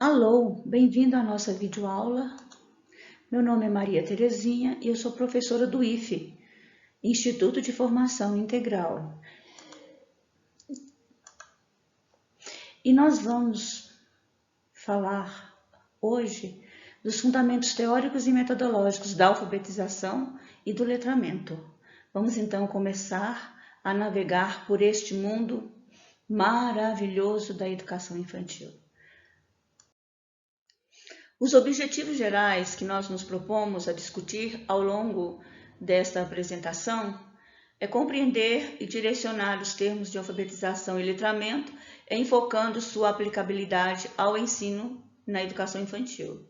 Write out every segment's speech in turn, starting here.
Alô, bem-vindo à nossa videoaula. Meu nome é Maria Terezinha e eu sou professora do IFE, Instituto de Formação Integral. E nós vamos falar hoje dos fundamentos teóricos e metodológicos da alfabetização e do letramento. Vamos então começar a navegar por este mundo maravilhoso da educação infantil. Os objetivos gerais que nós nos propomos a discutir ao longo desta apresentação é compreender e direcionar os termos de alfabetização e letramento, enfocando sua aplicabilidade ao ensino na educação infantil.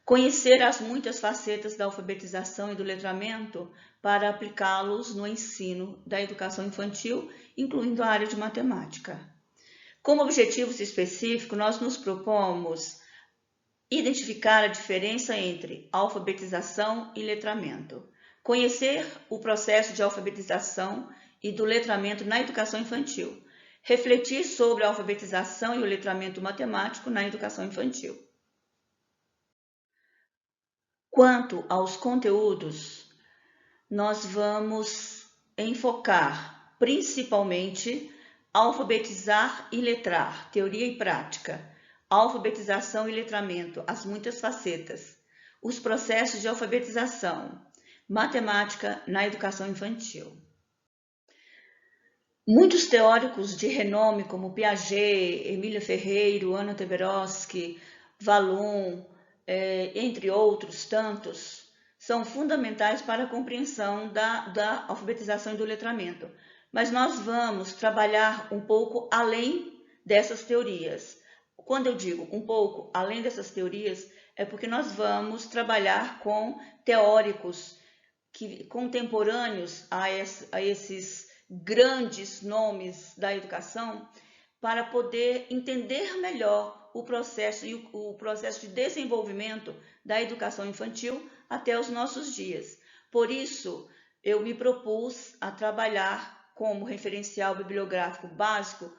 Conhecer as muitas facetas da alfabetização e do letramento para aplicá-los no ensino da educação infantil, incluindo a área de matemática. Como objetivos específicos, nós nos propomos identificar a diferença entre alfabetização e letramento. Conhecer o processo de alfabetização e do letramento na educação infantil. Refletir sobre a alfabetização e o letramento matemático na educação infantil. Quanto aos conteúdos, nós vamos enfocar principalmente alfabetizar e letrar, teoria e prática, alfabetização e letramento, as muitas facetas, os processos de alfabetização, matemática na educação infantil. Muitos teóricos de renome, como Piaget, Emília Ferreiro, Anna Teberoski, Vallon, entre outros tantos, são fundamentais para a compreensão da alfabetização e do letramento. Mas nós vamos trabalhar um pouco além dessas teorias. Quando eu digo um pouco além dessas teorias, é porque nós vamos trabalhar com teóricos contemporâneos a esses grandes nomes da educação, para poder entender melhor o processo e o processo de desenvolvimento da educação infantil até os nossos dias. Por isso, eu me propus a trabalhar como referencial bibliográfico básico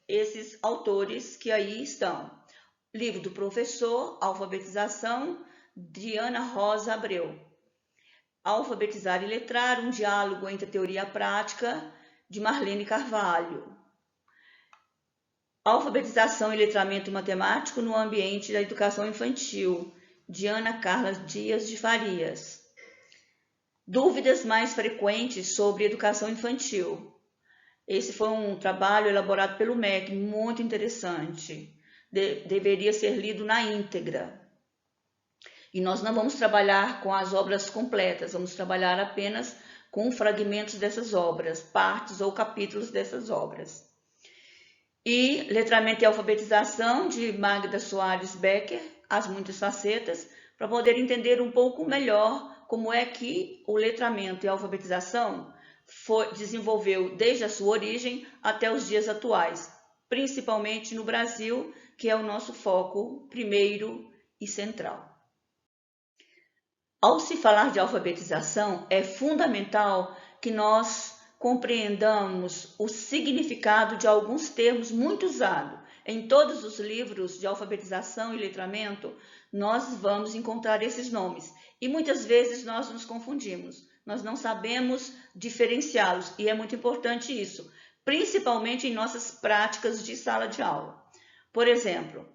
esses autores que aí estão. Livro do Professor, Alfabetização, de Ana Rosa Abreu. Alfabetizar e Letrar, um diálogo entre a teoria e a prática, de Marlene Carvalho. Alfabetização e letramento matemático no ambiente da educação infantil, de Ana Carla Dias de Farias. Dúvidas mais frequentes sobre educação infantil. Esse foi um trabalho elaborado pelo MEC, muito interessante. Deveria ser lido na íntegra. E nós não vamos trabalhar com as obras completas, vamos trabalhar apenas com fragmentos dessas obras, partes ou capítulos dessas obras. E Letramento e Alfabetização, de Magda Soares Becker, as muitas facetas, para poder entender um pouco melhor como é que o letramento e a alfabetização desenvolveu desde a sua origem até os dias atuais, principalmente no Brasil, que é o nosso foco primeiro e central. Ao se falar de alfabetização, é fundamental que nós compreendamos o significado de alguns termos muito usados. Em todos os livros de alfabetização e letramento, nós vamos encontrar esses nomes. E muitas vezes nós nos confundimos, nós não sabemos diferenciá-los, e é muito importante isso, principalmente em nossas práticas de sala de aula. Por exemplo,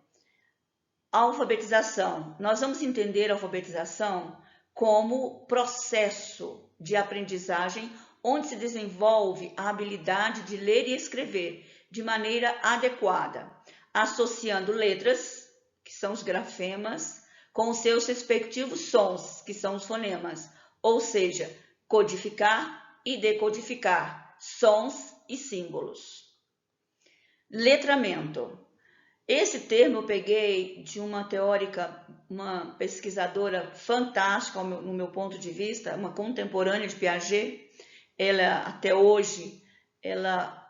alfabetização. Nós vamos entender a alfabetização como processo de aprendizagem onde se desenvolve a habilidade de ler e escrever de maneira adequada, associando letras, que são os grafemas, com os seus respectivos sons, que são os fonemas, ou seja, codificar e decodificar sons e símbolos. Letramento. Esse termo eu peguei de uma teórica, uma pesquisadora fantástica, no meu ponto de vista, uma contemporânea de Piaget. Ela, até hoje, ela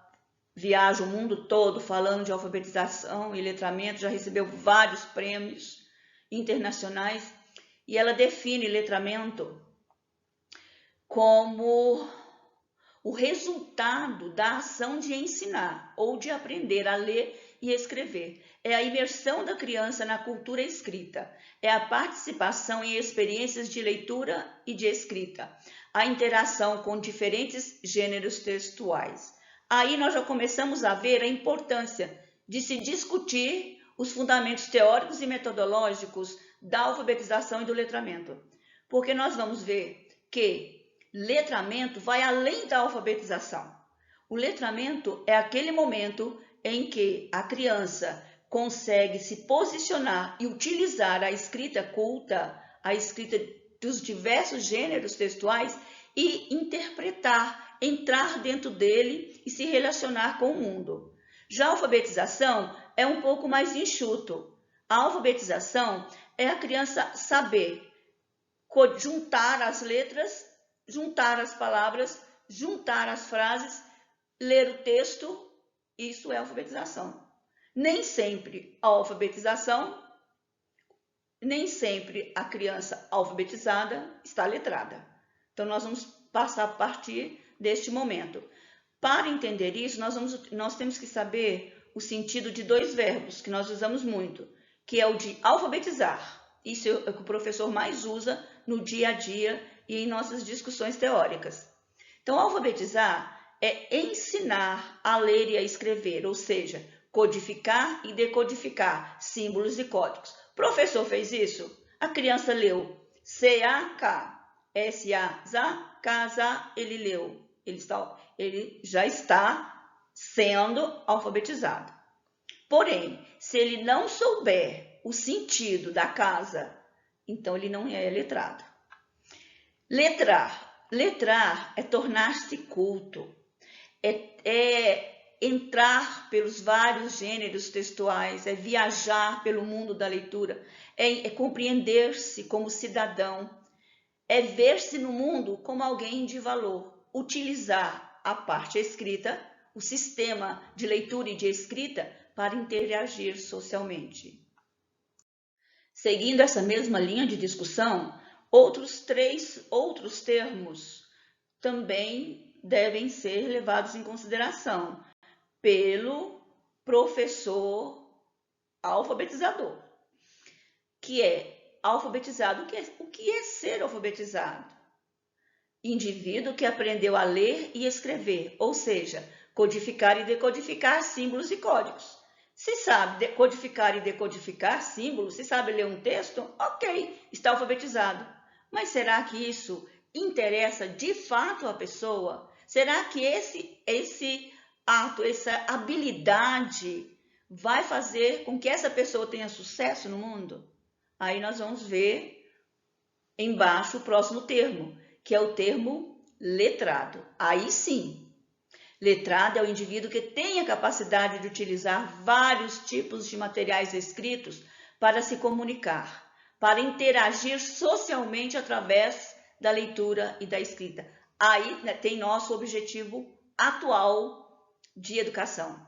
viaja o mundo todo falando de alfabetização e letramento, já recebeu vários prêmios internacionais, e ela define letramento como o resultado da ação de ensinar ou de aprender a ler e escrever. É a imersão da criança na cultura escrita. É a participação em experiências de leitura e de escrita. A interação com diferentes gêneros textuais. Aí nós já começamos a ver a importância de se discutir os fundamentos teóricos e metodológicos da alfabetização e do letramento. Porque nós vamos ver que letramento vai além da alfabetização. O letramento é aquele momento em que a criança consegue se posicionar e utilizar a escrita culta, a escrita dos diversos gêneros textuais e interpretar, entrar dentro dele e se relacionar com o mundo. Já a alfabetização é um pouco mais enxuto. A alfabetização é a criança saber juntar as letras, juntar as palavras, juntar as frases, ler o texto, isso é alfabetização. Nem sempre a criança alfabetizada está letrada. Então, nós vamos passar a partir deste momento. Para entender isso, nós temos que saber o sentido de dois verbos que nós usamos muito, que é o de alfabetizar. Isso é o que o professor mais usa no dia a dia e em nossas discussões teóricas. Então, alfabetizar é ensinar a ler e a escrever, ou seja, codificar e decodificar símbolos e códigos. O professor fez isso? A criança leu C-A-K, S-A-Z-A, K-Z-A, ele leu. Ele já está sendo alfabetizado. Porém, se ele não souber o sentido da casa, então ele não é letrado. Letrar é tornar-se culto, é entrar pelos vários gêneros textuais, é viajar pelo mundo da leitura, é compreender-se como cidadão, é ver-se no mundo como alguém de valor, utilizar a parte escrita, o sistema de leitura e de escrita para interagir socialmente. Seguindo essa mesma linha de discussão, outros termos também devem ser levados em consideração pelo professor alfabetizador, que é alfabetizado. O que é ser alfabetizado? Indivíduo que aprendeu a ler e escrever, ou seja, codificar e decodificar símbolos e códigos. Se sabe codificar e decodificar símbolos, se sabe ler um texto, ok, está alfabetizado. Mas será que isso interessa de fato a pessoa? Será que esse ato, essa habilidade vai fazer com que essa pessoa tenha sucesso no mundo? Aí nós vamos ver embaixo o próximo termo, que é o termo letrado. Aí sim, letrado é o indivíduo que tem a capacidade de utilizar vários tipos de materiais escritos para se comunicar, para interagir socialmente através da leitura e da escrita. Aí tem nosso objetivo atual de educação.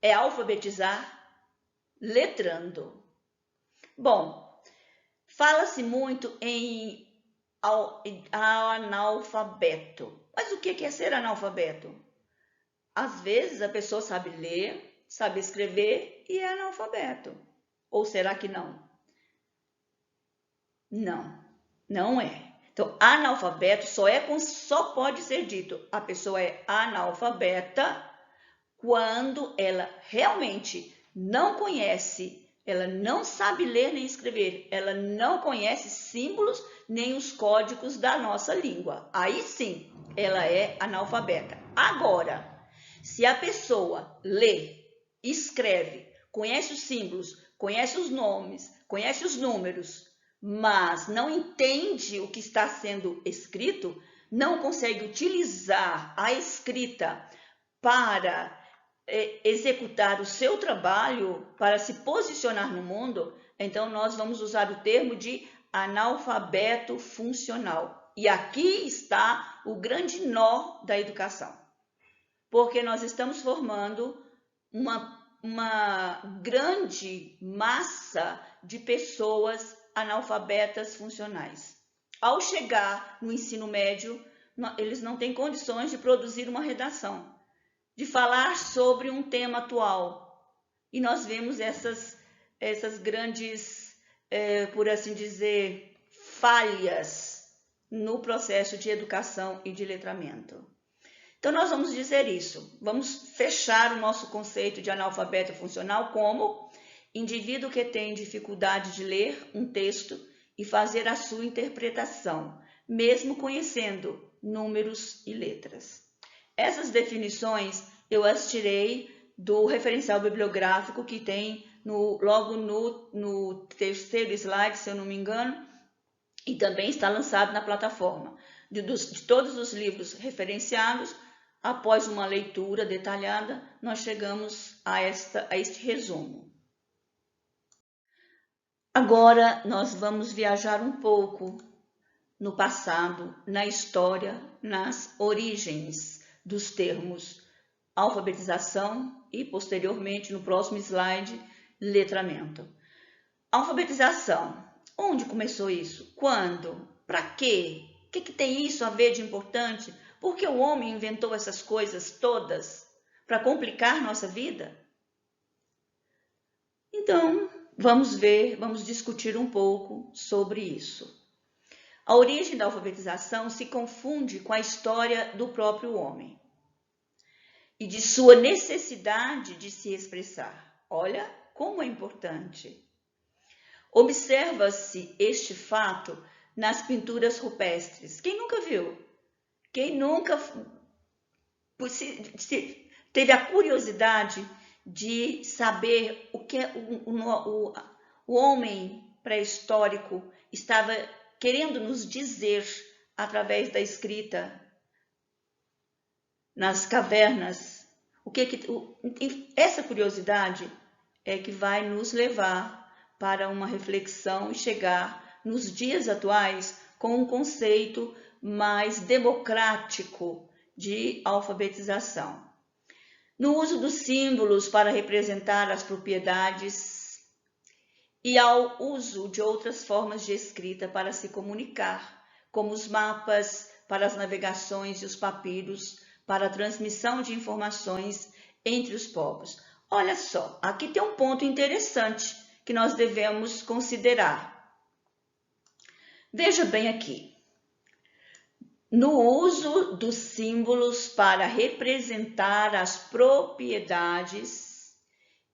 É alfabetizar letrando. Bom, fala-se muito em analfabeto. Mas o que é ser analfabeto? Às vezes a pessoa sabe ler, sabe escrever e é analfabeto. Ou será que não? Não, não é. Então, analfabeto só pode ser dito. A pessoa é analfabeta quando ela realmente não conhece, ela não sabe ler nem escrever, ela não conhece símbolos nem os códigos da nossa língua. Aí sim, ela é analfabeta. Agora, se a pessoa lê, escreve, conhece os símbolos, conhece os nomes, conhece os números, mas não entende o que está sendo escrito, não consegue utilizar a escrita para executar o seu trabalho, para se posicionar no mundo, então nós vamos usar o termo de analfabeto funcional. E aqui está o grande nó da educação, porque nós estamos formando uma grande massa de pessoas analfabetas funcionais. Ao chegar no ensino médio, eles não têm condições de produzir uma redação, de falar sobre um tema atual, e nós vemos essas grandes, por assim dizer, falhas no processo de educação e de letramento. Então, nós vamos dizer isso. Vamos fechar o nosso conceito de analfabeto funcional como indivíduo que tem dificuldade de ler um texto e fazer a sua interpretação, mesmo conhecendo números e letras. Essas definições eu as tirei do referencial bibliográfico que tem logo no terceiro slide, se eu não me engano, e também está lançado na plataforma. De todos os livros referenciados, após uma leitura detalhada, nós chegamos a este resumo. Agora nós vamos viajar um pouco no passado, na história, nas origens dos termos alfabetização e, posteriormente, no próximo slide, letramento. Alfabetização. Onde começou isso? Quando? Para quê? O que tem isso a ver de importante? Por que o homem inventou essas coisas todas? Para complicar nossa vida? Então, vamos discutir um pouco sobre isso. A origem da alfabetização se confunde com a história do próprio homem e de sua necessidade de se expressar. Olha como é importante. Observa-se este fato nas pinturas rupestres. Quem nunca viu? Quem nunca teve a curiosidade de saber o que o homem pré-histórico estava querendo nos dizer através da escrita nas cavernas? Essa curiosidade é que vai nos levar para uma reflexão e chegar nos dias atuais com um conceito mais democrático de alfabetização. No uso dos símbolos para representar as propriedades e ao uso de outras formas de escrita para se comunicar, como os mapas para as navegações e os papiros para a transmissão de informações entre os povos. Olha só, aqui tem um ponto interessante que nós devemos considerar. Veja bem aqui. No uso dos símbolos para representar as propriedades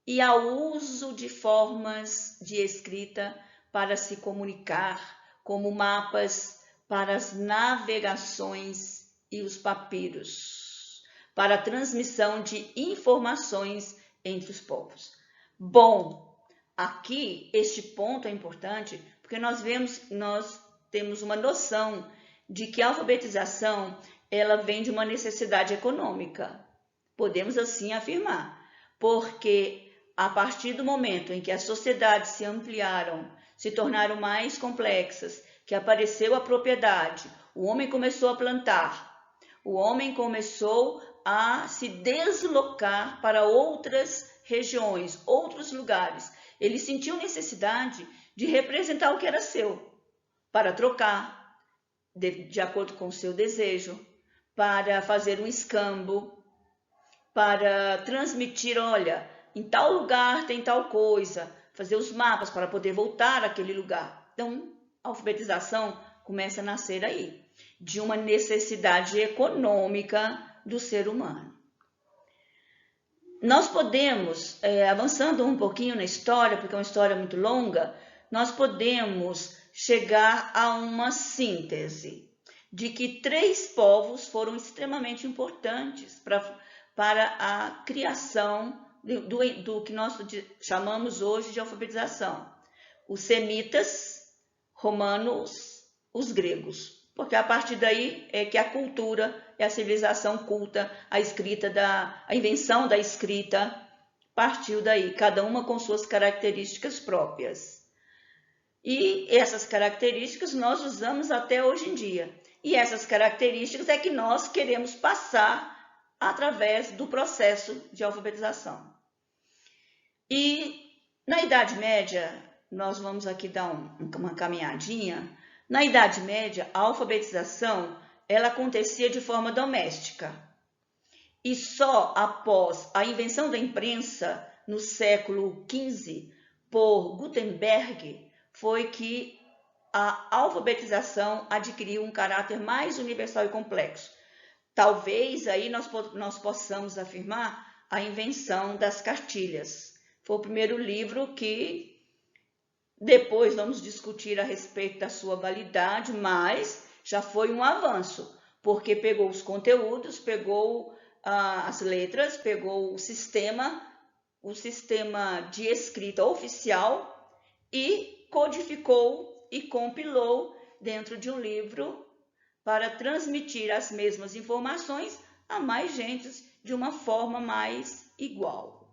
e ao uso de formas de escrita para se comunicar, como mapas para as navegações e os papiros, para a transmissão de informações entre os povos. Bom, aqui este ponto é importante porque nós temos uma noção de que a alfabetização ela vem de uma necessidade econômica. Podemos assim afirmar, porque a partir do momento em que as sociedades se ampliaram, se tornaram mais complexas, que apareceu a propriedade, o homem começou a plantar, o homem começou a se deslocar para outras regiões, outros lugares. Ele sentiu necessidade de representar o que era seu, para trocar, de acordo com o seu desejo, para fazer um escambo, para transmitir, olha, em tal lugar tem tal coisa, fazer os mapas para poder voltar àquele lugar. Então, a alfabetização começa a nascer aí, de uma necessidade econômica do ser humano. Nós podemos, avançando um pouquinho na história, porque é uma história muito longa, nós podemos chegar a uma síntese de que 3 povos foram extremamente importantes para a criação do que nós chamamos hoje de alfabetização. Os semitas, romanos, os gregos. Porque a partir daí é que a cultura, a civilização culta, a invenção da escrita partiu daí, cada uma com suas características próprias. E essas características nós usamos até hoje em dia. E essas características é que nós queremos passar através do processo de alfabetização. E na Idade Média, nós vamos aqui dar uma caminhadinha. Na Idade Média, a alfabetização ela acontecia de forma doméstica. E só após a invenção da imprensa, no século XV por Gutenberg foi que a alfabetização adquiriu um caráter mais universal e complexo. Talvez aí nós possamos afirmar a invenção das cartilhas. Foi o primeiro livro que depois vamos discutir a respeito da sua validade, mas já foi um avanço, porque pegou os conteúdos, pegou as letras, pegou o sistema de escrita oficial e codificou e compilou dentro de um livro para transmitir as mesmas informações a mais gente de uma forma mais igual.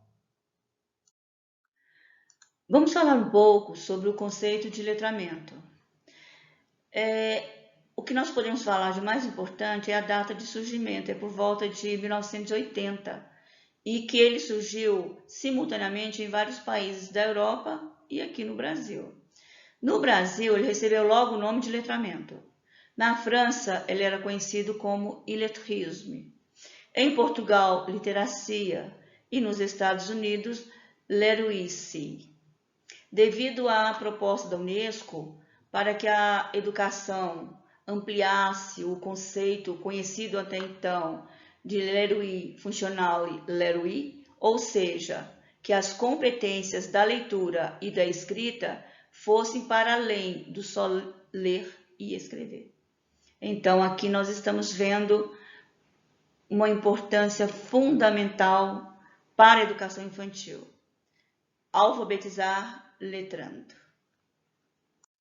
Vamos falar um pouco sobre o conceito de letramento. O que nós podemos falar de mais importante é a data de surgimento, é por volta de 1980, e que ele surgiu simultaneamente em vários países da Europa e aqui no Brasil. No Brasil, ele recebeu logo o nome de letramento. Na França, ele era conhecido como illettrisme. Em Portugal, literacia. E nos Estados Unidos, l'erudice. Devido à proposta da Unesco para que a educação ampliasse o conceito conhecido até então de l'erui funcional e l'erui, ou seja, que as competências da leitura e da escrita fossem para além do só ler e escrever. Então, aqui nós estamos vendo uma importância fundamental para a educação infantil. Alfabetizar letrando.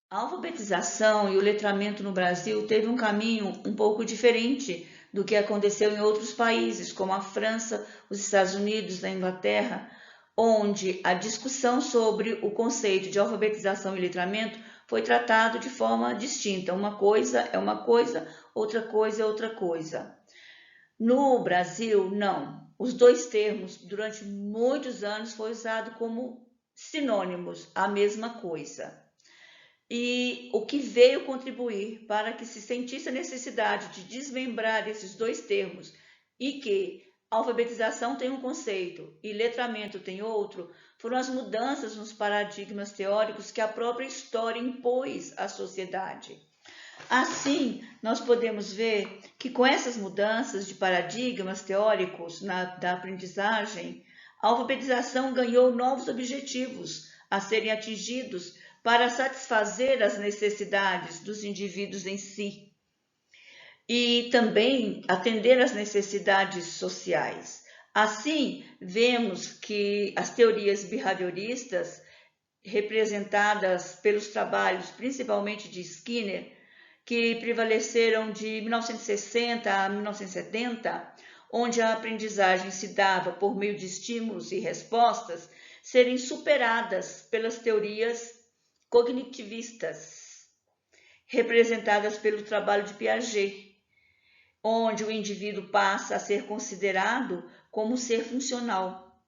A alfabetização e o letramento no Brasil teve um caminho um pouco diferente do que aconteceu em outros países, como a França, os Estados Unidos, a Inglaterra, onde a discussão sobre o conceito de alfabetização e letramento foi tratado de forma distinta. Uma coisa é uma coisa, outra coisa é outra coisa. No Brasil, não. Os dois termos, durante muitos anos, foram usados como sinônimos, a mesma coisa. E o que veio contribuir para que se sentisse a necessidade de desmembrar esses dois termos e que alfabetização tem um conceito e letramento tem outro, foram as mudanças nos paradigmas teóricos que a própria história impôs à sociedade. Assim, nós podemos ver que com essas mudanças de paradigmas teóricos da aprendizagem, a alfabetização ganhou novos objetivos a serem atingidos para satisfazer as necessidades dos indivíduos em si e também atender às necessidades sociais. Assim, vemos que as teorias behavioristas, representadas pelos trabalhos principalmente de Skinner, que prevaleceram de 1960 a 1970, onde a aprendizagem se dava por meio de estímulos e respostas, serem superadas pelas teorias cognitivistas, representadas pelo trabalho de Piaget, onde o indivíduo passa a ser considerado como ser funcional,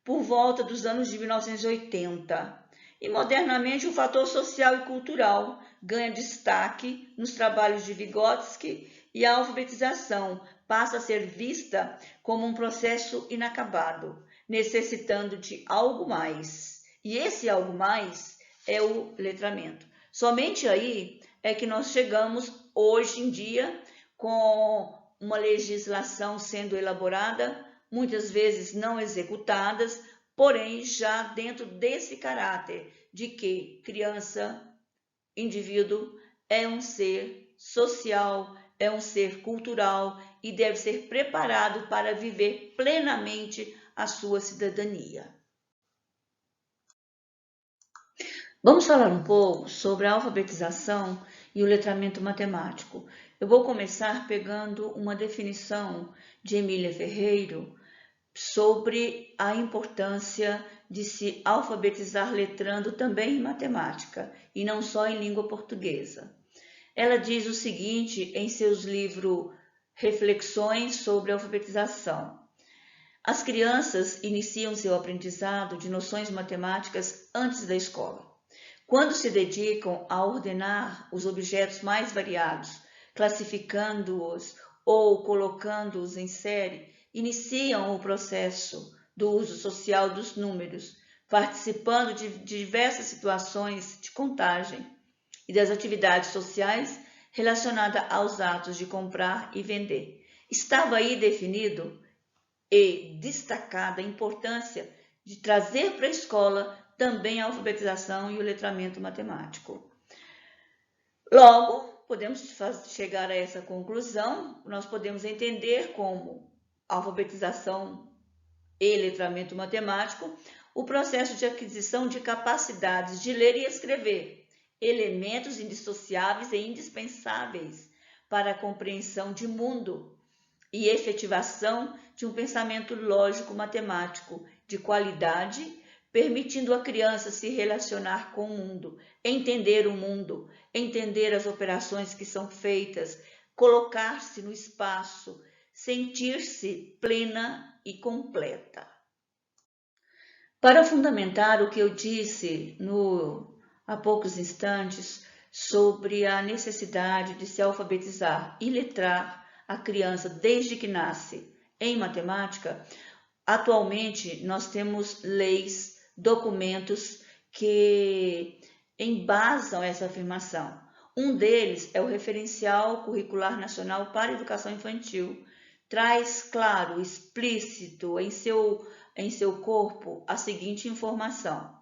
por volta dos anos de 1980. E modernamente o fator social e cultural ganha destaque nos trabalhos de Vygotsky e a alfabetização passa a ser vista como um processo inacabado, necessitando de algo mais. E esse algo mais é o letramento. Somente aí é que nós chegamos hoje em dia com uma legislação sendo elaborada, muitas vezes não executadas, porém já dentro desse caráter de que criança, indivíduo, é um ser social, é um ser cultural e deve ser preparado para viver plenamente a sua cidadania. Vamos falar um pouco sobre a alfabetização e o letramento matemático. Eu vou começar pegando uma definição de Emília Ferreiro sobre a importância de se alfabetizar letrando também em matemática, e não só em língua portuguesa. Ela diz o seguinte em seus livros Reflexões sobre a Alfabetização. As crianças iniciam seu aprendizado de noções matemáticas antes da escola. Quando se dedicam a ordenar os objetos mais variados, classificando-os ou colocando-os em série, iniciam o processo do uso social dos números, participando de diversas situações de contagem e das atividades sociais relacionadas aos atos de comprar e vender. Estava aí definido e destacada a importância de trazer para a escola também a alfabetização e o letramento matemático. Logo, podemos chegar a essa conclusão, nós podemos entender como alfabetização e letramento matemático o processo de aquisição de capacidades de ler e escrever, elementos indissociáveis e indispensáveis para a compreensão de mundo e efetivação de um pensamento lógico-matemático de qualidade, permitindo à criança se relacionar com o mundo, entender as operações que são feitas, colocar-se no espaço, sentir-se plena e completa. Para fundamentar o que eu disse há poucos instantes sobre a necessidade de se alfabetizar e letrar a criança desde que nasce em matemática, atualmente nós temos leis, documentos que embasam essa afirmação. Um deles é o Referencial Curricular Nacional para a Educação Infantil. Traz claro, explícito em seu corpo a seguinte informação: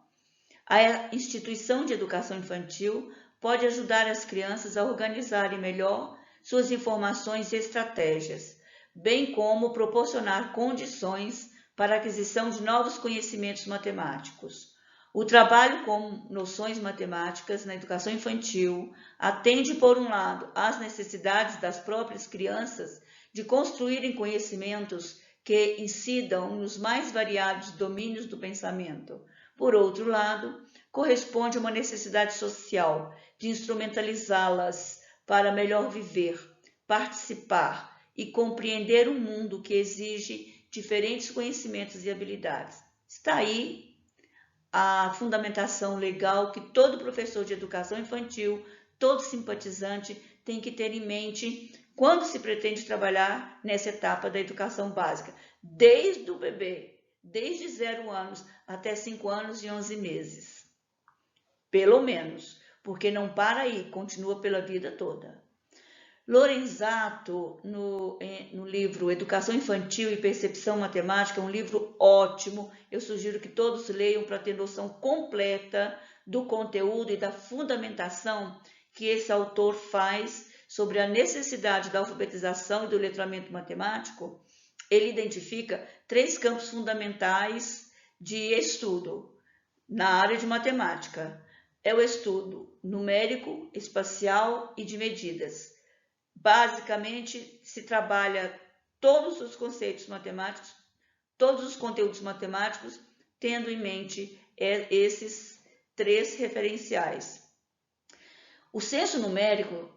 a instituição de educação infantil pode ajudar as crianças a organizarem melhor suas informações e estratégias, bem como proporcionar condições para a aquisição de novos conhecimentos matemáticos. O trabalho com noções matemáticas na educação infantil atende, por um lado, às necessidades das próprias crianças de construírem conhecimentos que incidam nos mais variados domínios do pensamento. Por outro lado, corresponde a uma necessidade social de instrumentalizá-las para melhor viver, participar e compreender um mundo que exige diferentes conhecimentos e habilidades. Está aí a fundamentação legal que todo professor de educação infantil, todo simpatizante tem que ter em mente quando se pretende trabalhar nessa etapa da educação básica, desde o bebê, desde 0 anos até 5 anos e 11 meses. Pelo menos, porque não para aí, continua pela vida toda. Lorenzato, no livro Educação Infantil e Percepção Matemática, é um livro ótimo, eu sugiro que todos leiam para ter noção completa do conteúdo e da fundamentação que esse autor faz sobre a necessidade da alfabetização e do letramento matemático. Ele identifica 3 campos fundamentais de estudo na área de matemática. É o estudo numérico, espacial e de medidas. Basicamente, se trabalha todos os conceitos matemáticos, todos os conteúdos matemáticos, tendo em mente esses 3 referenciais. O senso numérico,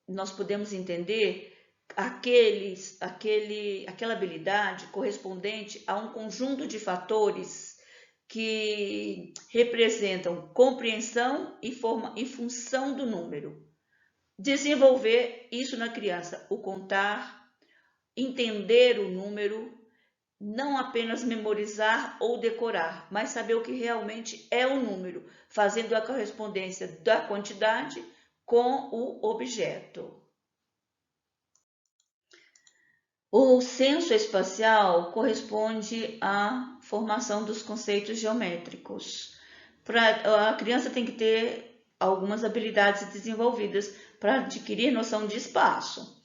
nós podemos entender aquela habilidade correspondente a um conjunto de fatores que representam compreensão e função do número. Desenvolver isso na criança, o contar, entender o número, não apenas memorizar ou decorar, mas saber o que realmente é o número, fazendo a correspondência da quantidade com o objeto. O senso espacial corresponde à formação dos conceitos geométricos. A criança tem que ter algumas habilidades desenvolvidas para adquirir noção de espaço.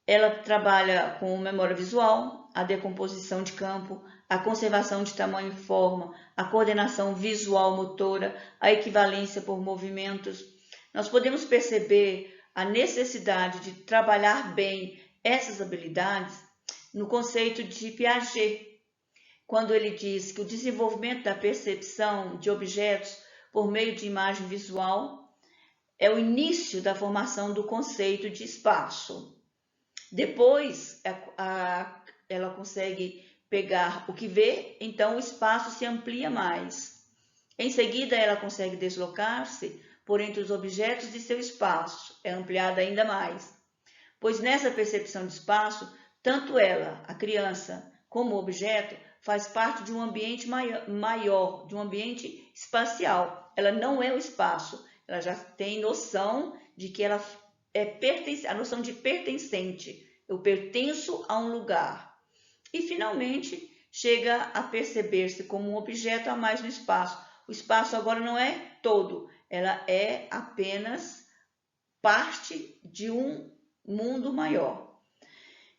Ela trabalha com memória visual, a decomposição de campo, a conservação de tamanho e forma, a coordenação visual motora, a equivalência por movimentos. Nós podemos perceber a necessidade de trabalhar bem essas habilidades no conceito de Piaget, quando ele diz que o desenvolvimento da percepção de objetos por meio de imagem visual é o início da formação do conceito de espaço. Depois, ela consegue pegar o que vê, então o espaço se amplia mais. Em seguida, ela consegue deslocar-se por entre os objetos de seu espaço, é ampliada ainda mais. Pois nessa percepção de espaço, tanto ela, a criança, como o objeto, faz parte de um ambiente maior, de um ambiente espacial. Ela não é o espaço, ela já tem noção de que ela a noção de pertencente. Eu pertenço a um lugar. E, finalmente, chega a perceber-se como um objeto a mais no espaço. O espaço agora não é todo, ela é apenas parte de um mundo maior.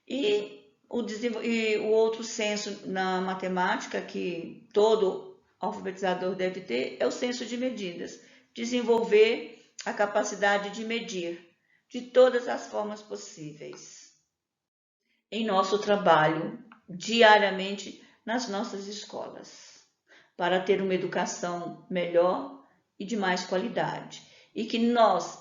E o outro senso na matemática que todo alfabetizador deve ter é o senso de medidas. Desenvolver a capacidade de medir de todas as formas possíveis. Em nosso trabalho, diariamente, nas nossas escolas, para ter uma educação melhor e de mais qualidade. E que nós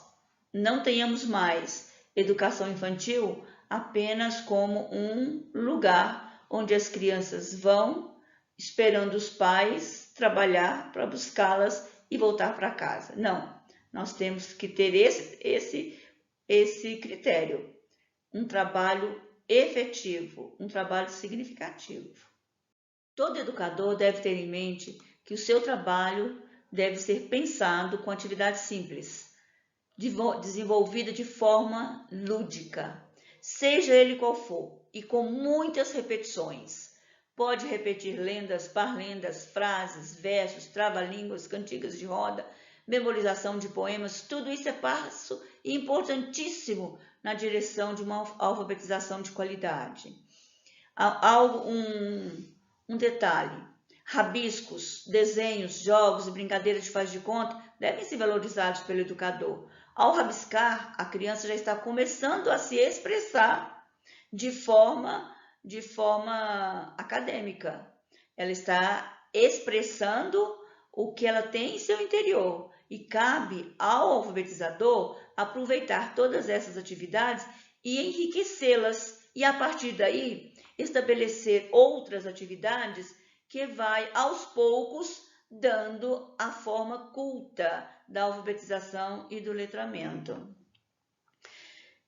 não tenhamos mais educação infantil apenas como um lugar onde as crianças vão esperando os pais trabalhar para buscá-las e voltar para casa. Não, nós temos que ter esse critério, um trabalho efetivo, um trabalho significativo. Todo educador deve ter em mente que o seu trabalho deve ser pensado com atividade simples, desenvolvida de forma lúdica, seja ele qual for, e com muitas repetições. Pode repetir lendas, parlendas, frases, versos, trava-línguas, cantigas de roda, memorização de poemas, tudo isso é passo importantíssimo na direção de uma alfabetização de qualidade. Um detalhe: rabiscos, desenhos, jogos e brincadeiras de faz de conta devem ser valorizados pelo educador. Ao rabiscar, a criança já está começando a se expressar de forma acadêmica. Ela está expressando o que ela tem em seu interior e cabe ao alfabetizador aproveitar todas essas atividades e enriquecê-las e, a partir daí, estabelecer outras atividades que vai, aos poucos, dando a forma culta da alfabetização e do letramento.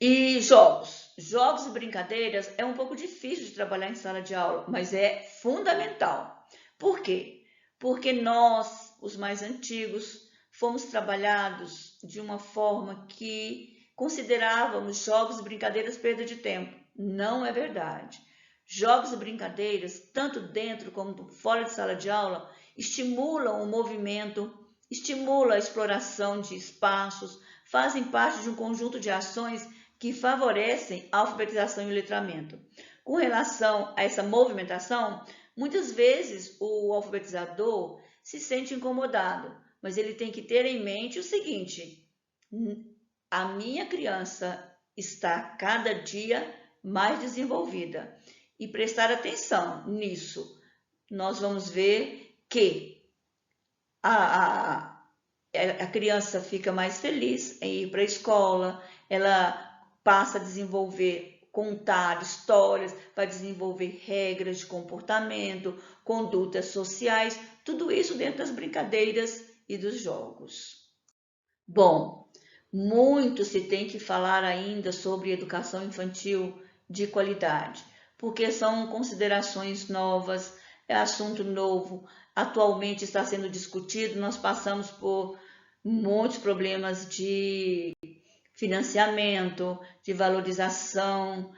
E jogos e brincadeiras é um pouco difícil de trabalhar em sala de aula, mas é fundamental. Por quê? Porque nós, os mais antigos, fomos trabalhados de uma forma que considerávamos jogos e brincadeiras perda de tempo. Não é verdade. Jogos e brincadeiras, tanto dentro como fora de sala de aula, estimulam o movimento, estimulam a exploração de espaços, fazem parte de um conjunto de ações que favorecem a alfabetização e o letramento. Com relação a essa movimentação, muitas vezes o alfabetizador se sente incomodado, mas ele tem que ter em mente o seguinte: a minha criança está cada dia mais desenvolvida. E prestar atenção nisso, nós vamos ver que a criança fica mais feliz em ir para a escola, ela passa a desenvolver, contar histórias, vai desenvolver regras de comportamento, condutas sociais, tudo isso dentro das brincadeiras e dos jogos. Bom, muito se tem que falar ainda sobre educação infantil de qualidade, porque são considerações novas, é assunto novo, atualmente está sendo discutido, nós passamos por muitos problemas de financiamento, de valorização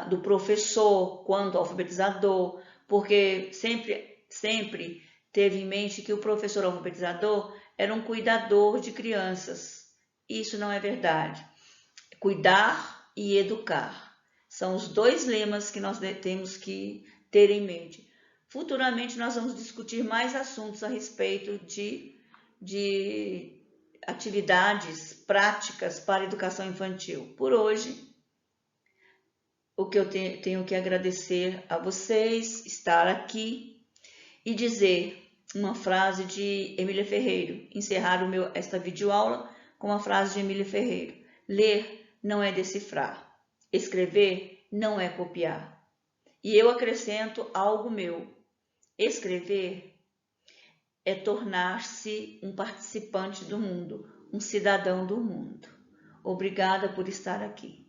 do professor quanto alfabetizador, porque sempre teve em mente que o professor alfabetizador era um cuidador de crianças. Isso não é verdade. Cuidar e educar são os dois lemas que nós temos que ter em mente. Futuramente nós vamos discutir mais assuntos a respeito de atividades práticas para a educação infantil. Por hoje, o que eu tenho que agradecer a vocês, estar aqui e dizer uma frase de Emília Ferreiro, encerrar esta videoaula com uma frase de Emília Ferreiro: ler não é decifrar, escrever não é copiar. E eu acrescento algo meu: escrever é tornar-se um participante do mundo, um cidadão do mundo. Obrigada por estar aqui.